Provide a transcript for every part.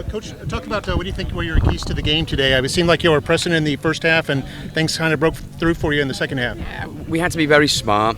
Coach, talk about what do you think were your keys to the game today? It seemed like you were pressing in the first half and things kind of broke through for you in the second half. Yeah, we had to be very smart.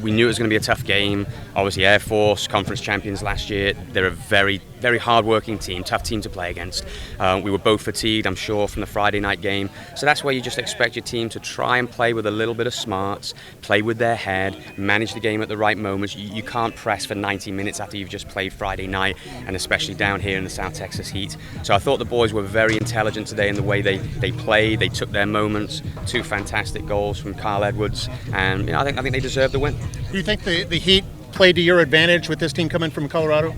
We knew it was going to be a tough game. Obviously, Air Force, conference champions last year. They're a very, very hard-working team, tough team to play against. We were both fatigued, I'm sure, from the Friday night game. So that's where you just expect your team to try and play with a little bit of smarts, play with their head, manage the game at the right moments. You can't press for 90 minutes after you've just played Friday night, and especially down here in the South Texas heat. So I thought the boys were very intelligent today in the way they played. They took their moments. 2 fantastic goals from Kyle Edwards, and I think they deserve the win. Do you think the Heat played to your advantage with this team coming from Colorado?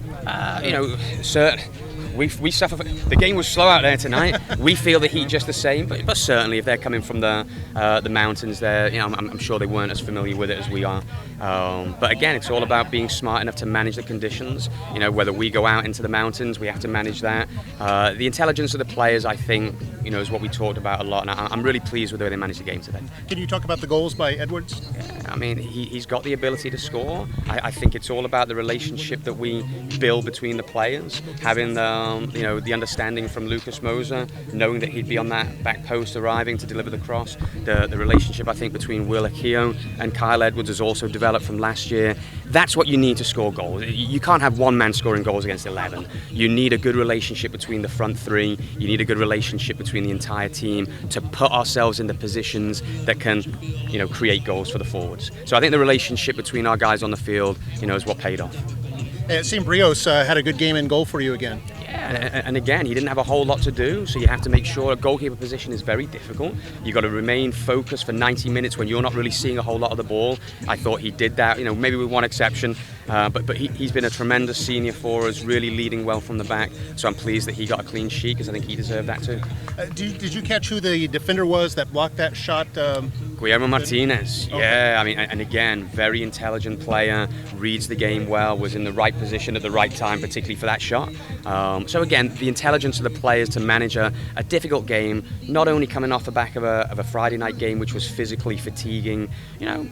We suffer. The game was slow out there tonight. We feel the Heat just the same, but certainly if they're coming from the mountains, I'm sure they weren't as familiar with it as we are. But again, it's all about being smart enough to manage the conditions. Whether we go out into the mountains, we have to manage that. The intelligence of the players, I think, is what we talked about a lot, and I'm really pleased with the way they managed the game today. Can you talk about the goals by Edwards? Yeah, he's got the ability to score. I think it's all about the relationship that we build between the players, having the understanding from Lucas Moser, knowing that he'd be on that back post arriving to deliver the cross. The relationship, I think, between Will Akio and Kyle Edwards has also developed from last year. That's what you need to score goals. You can't have one man scoring goals against 11. You need a good relationship between the front 3. You need a good relationship between the entire team to put ourselves in the positions that can, create goals for the forwards. So I think the relationship between our guys on the field, is what paid off. It seemed Rios had a good game in goal for you again. Yeah, and again, he didn't have a whole lot to do, so you have to make sure a goalkeeper position is very difficult. You've got to remain focused for 90 minutes when you're not really seeing a whole lot of the ball. I thought he did that, maybe with one exception, but he's been a tremendous senior for us, really leading well from the back, so I'm pleased that he got a clean sheet because I think he deserved that too. Did you catch who the defender was that blocked that shot? Guillermo Martinez. Okay. Yeah, and again, very intelligent player, reads the game well, was in the right position at the right time, particularly for that shot. So again, the intelligence of the players to manage a difficult game, not only coming off the back of a Friday night game, which was physically fatiguing,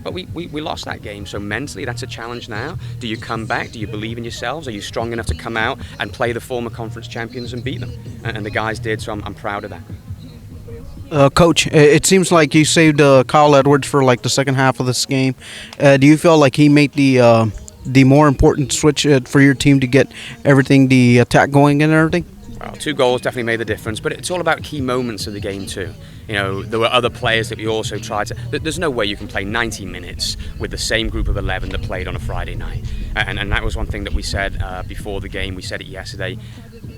but we lost that game. So mentally, that's a challenge now. Do you come back? Do you believe in yourselves? Are you strong enough to come out and play the former conference champions and beat them? And the guys did, so I'm proud of that. Coach, it seems like you saved Kyle Edwards for the second half of this game. Do you feel like he made the more important switch for your team to get the attack going and everything? Well, 2 goals definitely made the difference, but it's all about key moments of the game too. There were other players that we also tried to. There's no way you can play 90 minutes with the same group of 11 that played on a Friday night, and that was one thing that we said before the game. We said it yesterday.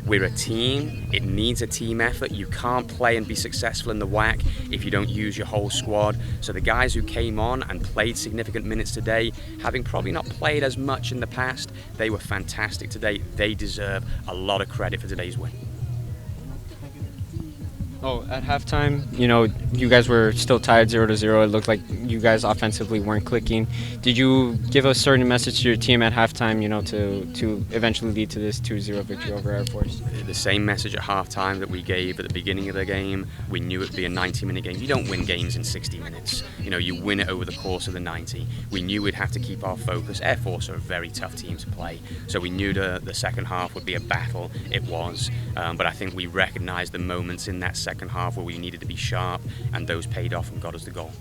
We're a team. It needs a team effort. You can't play and be successful in the WAC if you don't use your whole squad. So the guys who came on and played significant minutes today, having probably not played as much in the past, they were fantastic today. They deserve a lot of credit for today's win. Oh, at halftime, you guys were still tied 0-0. It looked like you guys offensively weren't clicking. Did you give a certain message to your team at halftime, to eventually lead to this 2-0 victory over Air Force? The same message at halftime that we gave at the beginning of the game. We knew it'd be a 90-minute game. You don't win games in 60 minutes. You win it over the course of the 90. We knew we'd have to keep our focus. Air Force are a very tough team to play, so we knew the second half would be a battle. It was, but I think we recognized the moments in that second half where we needed to be sharp, and those paid off and got us the goal.